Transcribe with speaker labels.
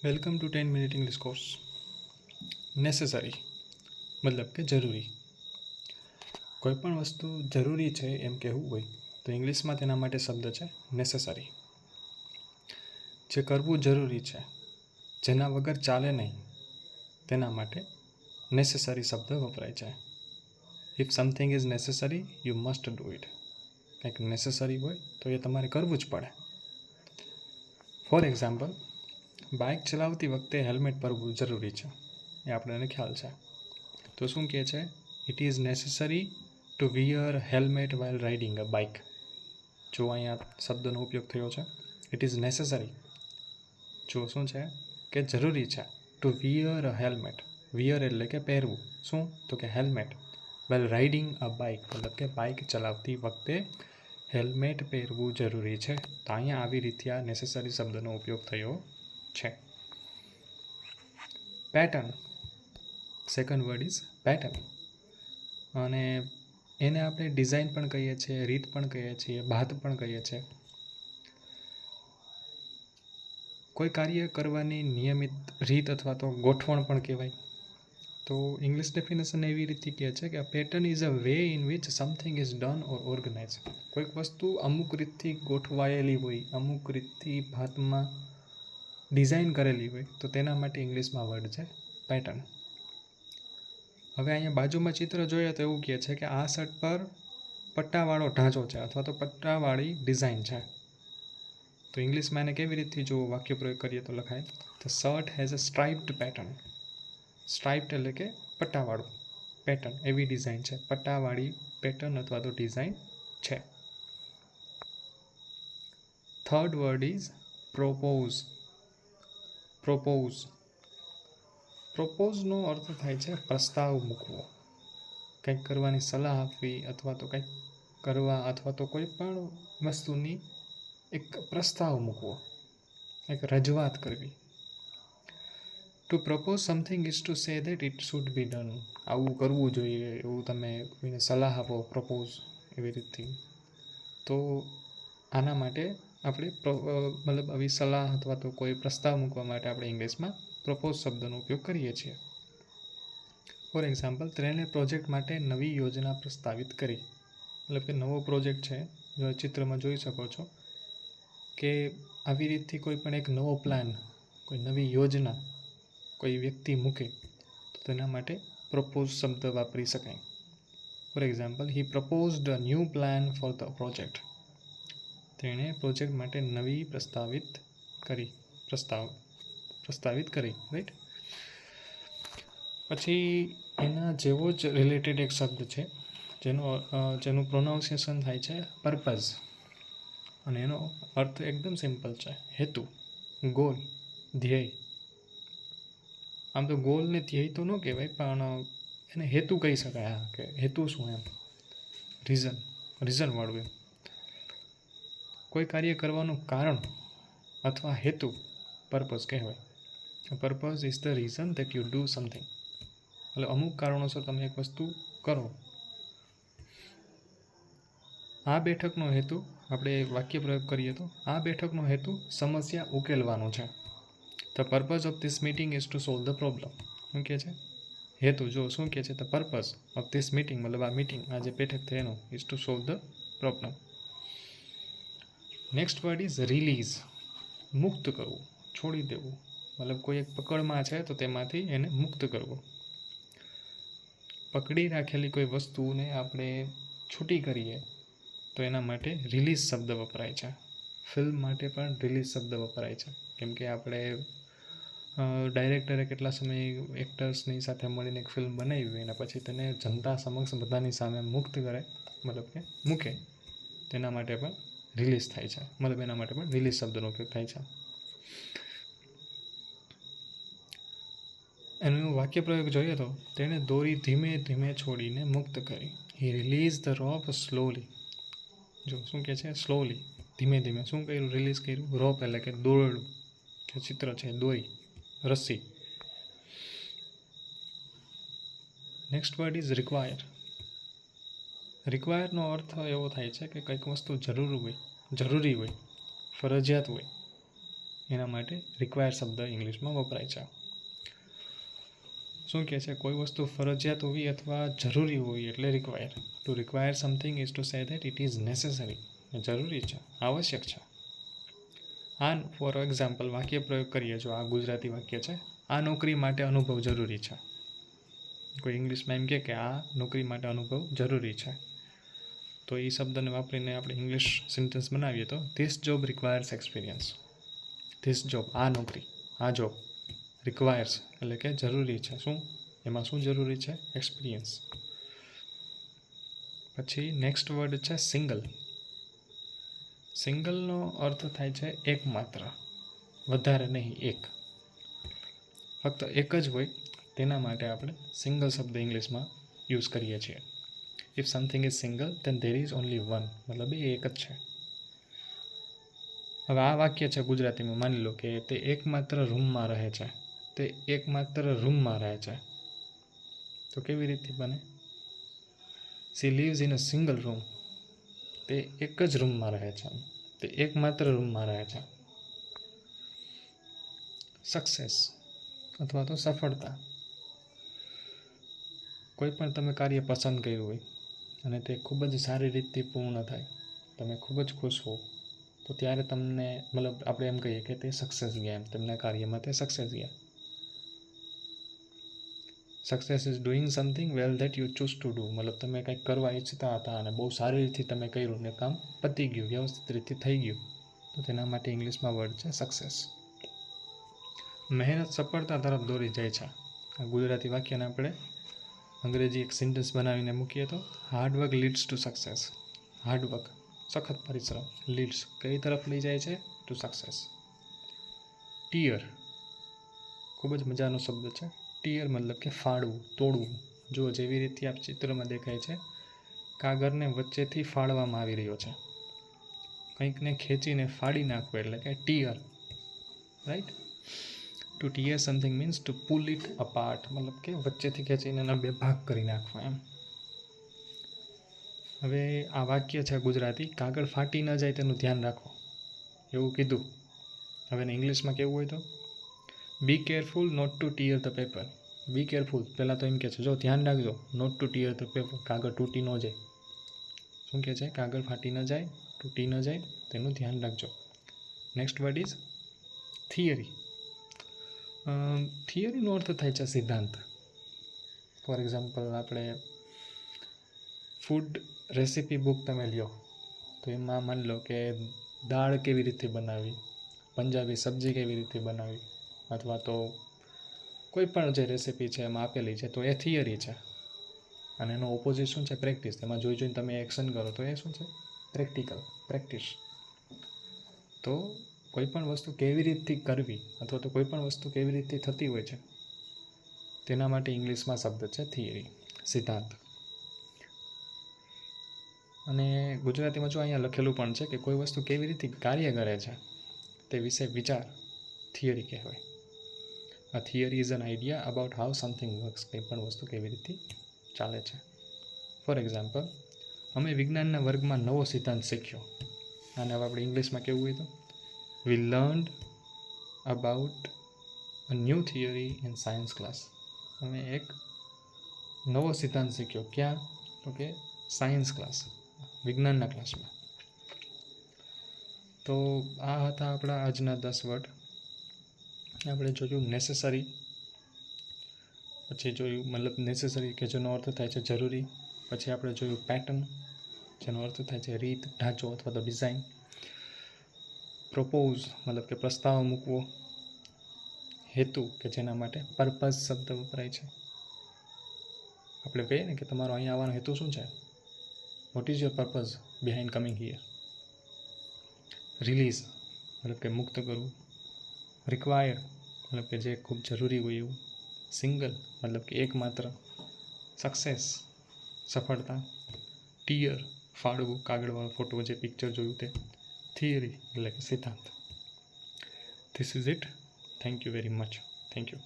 Speaker 1: Welcome to 10 minute English course. Necessary મતલબ કે જરૂરી. કોઈ પણ વસ્તુ જરૂરી છે એમ કહેવું હોય તો ઇંગ્લિશમાં તેના માટે શબ્દ છે નેસેસરી. જે કરવું જરૂરી છે, જેના વગર ચાલે નહીં, તેના માટે નેસેસરી શબ્દ વપરાય છે. If something is necessary you must do it. કંઈક નેસેસરી હોય તો એ તમારે કરવું જ પડે. ફોર એક્ઝામ્પલ, બાઇક ચલાવતી વખતે હેલ્મેટ પહેરવું જરૂરી છે, એ આપણને ખ્યાલ છે. તો શું કહે છે? It is necessary to wear helmet while riding a bike. જો અહીંયા શબ્દનો ઉપયોગ થયો છે ઇટ ઇઝ નેસેસરી. જો શું છે કે જરૂરી છે ટુ વિયર અ હેલ્મેટ. વિયર એટલે કે પહેરવું. શું? તો કે helmet. While riding a bike મતલબ કે બાઇક ચલાવતી વખતે હેલ્મેટ પહેરવું જરૂરી છે. તો અહીંયા આવી રીતે આ નેસેસરી શબ્દનો ઉપયોગ થયો છે. Pattern. Second word is pattern. અને એને આપણે ડિઝાઇન પણ કહીએ છીએ, રીત પણ કહીએ છીએ, ભાત પણ કહીએ છીએ. કોઈ કાર્ય કરવાની નિયમિત રીત અથવા તો ગોઠવણ પણ કહેવાય. તો ઇંગ્લિશ ડેફિનેશન એવી રીતે કહે છે કે pattern is a way in which something is done or organise. કોઈક વસ્તુ અમુક રીતથી ગોઠવાયેલી હોય, અમુક રીતથી ભાતમાં ડિઝાઇન કરેલી હોય તો તેના માટે ઇંગ્લિશમાં વર્ડ છે પેટર્ન. હવે અહીંયા બાજુમાં ચિત્ર જોઈએ તો એવું કહે છે કે આ શર્ટ પર પટ્ટાવાળો ઢાંચો છે અથવા તો પટ્ટાવાળી ડિઝાઇન છે. તો ઇંગ્લિશમાં એને કેવી રીતે જો વાક્ય પ્રયોગ કરીએ તો લખાય, the shirt has a striped pattern. Striped એટલે કે પટ્ટાવાળું, પેટર્ન એવી ડિઝાઇન છે, પટ્ટાવાળી પેટર્ન અથવા તો ડિઝાઇન છે. Third word is propose. Propose. પ્રોપોઝનો અર્થ થાય છે પ્રસ્તાવ મૂકવો, કંઈક કરવાની સલાહ આપવી અથવા તો કંઈક કરવા અથવા તો કોઈ પણ વસ્તુની એક પ્રસ્તાવ મૂકવો, એક રજૂઆત કરવી. To propose something is to say that it should be done. આવું કરવું જોઈએ એવું તમે કોઈને સલાહ આપો, પ્રપોઝ એવી રીતથી. તો આના માટે આપણે મતલબ આવી સલાહ અથવા તો કોઈ પ્રસ્તાવ મૂકવા માટે આપણે ઇંગ્લિશમાં પ્રપોઝ શબ્દનો ઉપયોગ કરીએ છીએ. ફોર એક્ઝામ્પલ, તેણે પ્રોજેક્ટ માટે નવી યોજના પ્રસ્તાવિત કરી. મતલબ કે નવો પ્રોજેક્ટ છે, જો ચિત્રમાં જોઈ શકો છો કે આવી રીતથી કોઈ પણ એક નવો પ્લાન, કોઈ નવી યોજના કોઈ વ્યક્તિ મૂકે તો તેના માટે પ્રપોઝ શબ્દ વાપરી શકાય. For example, he proposed a new plan for the project. તેણે પ્રોજેક્ટ માટે નવી પ્રસ્તાવિત કરી, પ્રસ્તાવિત કરી, રાઈટ. પછી એના જેવો જ રિલેટેડ એક શબ્દ છે જેનું પ્રોનાઉન્સિએશન થાય છે પર્પઝ. અને એનો અર્થ એકદમ સિમ્પલ છે, હેતુ, ગોલ, ધ્યેય. આમ તો ગોલને ધ્યેય તો ન કહેવાય પણ એને હેતુ કહી શકાય. હા, કે હેતુ શું એમ, રીઝનવાળું એમ. કોઈ કાર્ય કરવાનું કારણ અથવા હેતુ પર્પઝ કહેવાય. Purpose is the reason that you do something. એટલે અમુક કારણોસર તમે એક વસ્તુ કરો. આ બેઠકનો હેતુ, આપણે વાક્ય પ્રયોગ કરીએ તો આ બેઠકનો હેતુ સમસ્યા ઉકેલવાનો છે. The purpose of this meeting is to solve the problem. શું કહે છે? હેતુ. જો શું કહે છે? The purpose of this meeting મતલબ આ મીટિંગ, આ જે બેઠક થઈ એનો, is to solve the problem. Next word is release. મુક્ત કરવું, છોડી દેવું. મતલબ કોઈ એક પકડમાં છે તો તેમાંથી એને મુક્ત કરવું. પકડી રાખેલી કોઈ વસ્તુને આપણે છૂટી કરીએ તો એના માટે રિલીઝ શબ્દ વપરાય છે. ફિલ્મ માટે પણ રિલીઝ શબ્દ વપરાય છે. કેમ કે આપણે ડાયરેક્ટરે કેટલા સમય એક્ટર્સની સાથે મળીને એક ફિલ્મ બનાવી હોય અને પછી તેને જનતા સમક્ષ બધાની સામે મુક્ત કરે, મતલબ કે મૂકે, તેના માટે પણ રિલીઝ થાય છે. મતલબ એના માટે પણ રિલીઝ શબ્દનો ઉપયોગ થાય છે. એનું વાક્ય પ્રયોગ જોઈએ તો તેણે દોરી ધીમે ધીમે છોડીને મુક્ત કરી. હી રિલીઝ ધ રોપ સ્લોલી. જો શું કહે છે? સ્લોલી, ધીમે ધીમે. શું કર્યું? રિલીઝ કર્યું. રોપ એટલે કે દોરડું, કે ચિત્ર છે, દોરી, રસ્સી. Next word is require. રિક્વાયરનો અર્થ એવો થાય છે કે કંઈક વસ્તુ જરૂરી હોય, ફરજિયાત હોય. એના માટે રિક્વાયર શબ્દ ઇંગ્લિશમાં વપરાય છે. શું કહે છે? કોઈ વસ્તુ ફરજિયાત હોવી અથવા જરૂરી હોવી એટલે require. To require something is to say that it is necessary. જરૂરી છે, આવશ્યક છે. આ ફોર એક્ઝામ્પલ વાક્ય પ્રયોગ કરીએ. જો આ ગુજરાતી વાક્ય છે, આ નોકરી માટે અનુભવ જરૂરી છે. કોઈ ઇંગ્લિશમાં એમ કે આ નોકરી માટે અનુભવ જરૂરી છે, તો એ શબ્દને વાપરીને આપણે ઇંગ્લિશ સેન્ટેન્સ બનાવીએ તો this job requires experience. This job, આ નોકરી, આ જોબ રિક્વાયર્સ એટલે કે જરૂરી છે. શું એમાં શું જરૂરી છે? એક્સપિરિયન્સ. પછી નેક્સ્ટ વર્ડ છે સિંગલ. સિંગલનો અર્થ થાય છે એકમાત્ર, વધારે નહીં, એક. ફક્ત એક જ હોય તેના માટે આપણે સિંગલ શબ્દ ઇંગ્લિશમાં યુઝ કરીએ છીએ. If something is single then there is only one, મતલબ એ એક જ છે. હવે આ વાક્ય છે ગુજરાતીમાં, માની લો કે તે એકમાત્ર રૂમમાં રહે છે. તે એકમાત્ર રૂમમાં રહે છે, તો કેવી રીતે બને? she lives in a single room. તે એક જ રૂમમાં રહે છે, તે એકમાત્ર રૂમમાં રહે છે. સક્સેસ અથવા તો સફળતા. કોઈ પણ તમે કાર્ય પસંદ કર્યું હોય અને તે ખૂબ જ સારી રીતથી પૂર્ણ થાય, તમે ખૂબ જ ખુશ હો, તો ત્યારે તમને મતલબ આપણે એમ કહીએ કે તે સક્સેસ ગયા, એમ તેમના કાર્યમાં તે સક્સેસ ગયા. Success is doing something well that you choose to do. મતલબ તમે કંઈક કરવા ઈચ્છતા હતા અને બહુ સારી રીતથી તમે કર્યું ને કામ પતી ગયું, વ્યવસ્થિત રીતે થઈ ગયું, તો તેના માટે ઇંગ્લિશમાં વર્ડ છે સક્સેસ. મહેનત સફળતા તરફ દોરી જાય છે. આ ગુજરાતી વાક્યને આપણે અંગ્રેજી એક સેન્ટેન્સ બનાવીને મૂકીએ તો hard work leads to success. Hard work, સખત પરિશ્રમ, લીડ્સ કઈ તરફ લઈ જાય છે? To success. ટીયર, ખૂબ જ મજાનો શબ્દ છે. ટીયર મતલબ કે ફાડવું, તોડવું. જો જેવી રીતે આપ ચિત્રમાં દેખાય છે, કાગળને વચ્ચેથી ફાડવામાં આવી રહ્યો છે. કંઈકને ખેંચીને ફાડી નાખવું એટલે કે tear, right. To tear something means to pull it apart, મતલબ કે વચ્ચેથી ખેંચીને એના બે ભાગ કરી નાખવા એમ. હવે આ વાક્ય છે ગુજરાતી, કાગળ ફાટી ન જાય તેનું ધ્યાન રાખો, એવું કીધું. હવે ઇંગ્લિશમાં કેવું હોય તો be careful not to tear the paper. Be careful, પહેલાં તો એમ કહે છે જો ધ્યાન રાખજો, not to tear the paper, કાગળ તૂટી ન જાય. શું કહે છે? કાગળ ફાટી ન જાય, તૂટી ન જાય, તેનું ધ્યાન રાખજો. Next word is theory. થિયરીનો અર્થ થાય છે સિદ્ધાંત. ફોર એક્ઝામ્પલ આપણે ફૂડ રેસીપી બુક તમે લ્યો તો એમાં માની લો કે દાળ કેવી રીતે બનાવવી, પંજાબી સબ્જી કેવી રીતે બનાવવી, અથવા તો કોઈ પણ જે રેસીપી છે એમાં આપેલી છે, તો એ થિયરી છે. અને એનો ઓપોઝિટ શું છે? પ્રેક્ટિસ. એમાં જોઈને તમે એક્શન કરો તો એ શું છે? Practical, practice. તો કોઈ પણ વસ્તુ કેવી રીતથી કરવી અથવા તો કોઈ પણ વસ્તુ કેવી રીતે થતી હોય છે, તેના માટે ઇંગ્લિશમાં શબ્દ છે થિયરી, સિદ્ધાંત. અને ગુજરાતીમાં જો અહીંયા લખેલું પણ છે કે કોઈ વસ્તુ કેવી રીતે કાર્ય કરે છે તે વિશે વિચાર, થિયરી કહેવાય. A theory is an idea about how something works. કંઈ પણ વસ્તુ કેવી રીતે ચાલે છે. ફોર એક્ઝામ્પલ, અમે વિજ્ઞાનના વર્ગમાં નવો સિદ્ધાંત શીખ્યો. અને હવે આપણે ઇંગ્લિશમાં કેવું હોય તો we learned about a new theory in science class. અમે એક નવો સિદ્ધાંત શીખ્યો. ક્યાં? તો કે સાયન્સ ક્લાસ, વિજ્ઞાનના ક્લાસમાં. તો આ હતા આપણા આજના 10 વર્ડ. આપણે જોયું નેસેસરી, પછી જોયું મતલબ નેસેસરી કે જેનો અર્થ થાય છે જરૂરી. પછી આપણે જોયું પેટર્ન, જેનો અર્થ થાય છે રીત, ઢાંચો અથવા તો ડિઝાઇન. પ્રોપોઝ મતલબ કે પ્રસ્તાવ મૂકવો. હેતુ કે જેના માટે પર્પઝ શબ્દ વપરાય છે. આપણે કહીએ ને કે તમારો અહીંયા આવવાનો હેતુ શું છે? What is your purpose behind coming here? Release મતલબ કે મુક્ત કરવું. રિક્વાયર મતલબ કે જે ખૂબ જરૂરી હોય એવું. સિંગલ મતલબ કે એકમાત્ર. સક્સેસ સફળતા. ટીયર ફાડવું, કાગળવાળો ફોટો જે પિક્ચર જોયું તે. થિયરી એટલે કે સિદ્ધાંત. This is it. Thank you very much. Thank you.